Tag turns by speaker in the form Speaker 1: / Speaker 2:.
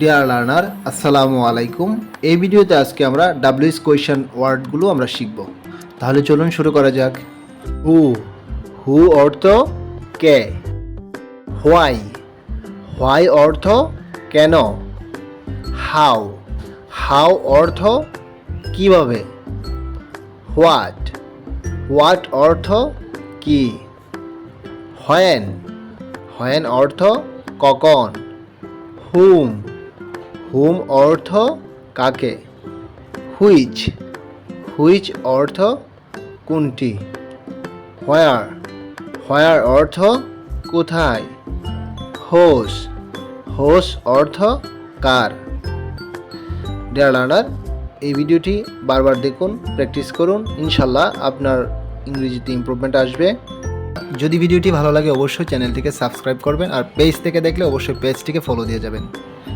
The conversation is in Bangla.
Speaker 1: ডিয়ার লার্নার আসসালামু আলাইকুম। এই ভিডিওতে আজকে আমরা ডাব্লিউএস কোয়েশ্চেন ওয়ার্ডগুলো আমরা শিখব। তাহলে চলুন শুরু করা যাক। হু হু অর্থ কে। হোয়াই হোয়াই অর্থ কেন। হাউ হাউ অর্থ কিভাবে। হোয়াট হোয়াট অর্থ কি। হোয়েন হোয়েন অর্থ কখন। হুম হুম অর্থ কাকে। হুইচ হুইচ অর্থ কোনটি। হোয়ার হোয়ার অর্থ কোথায়। হোস হোস অর্থ কার। ডিয়ার লার্নার, এই ভিডিওটি বারবার দেখুন, প্র্যাকটিস করুন, ইনশাল্লাহ আপনার ইংরেজিতে ইমপ্রুভমেন্ট আসবে। যদি ভিডিওটি ভালো লাগে অবশ্যই চ্যানেলটিকে সাবস্ক্রাইব করবেন, আর পেজ থেকে দেখলে অবশ্যই পেজটিকে ফলো দিয়ে যাবেন।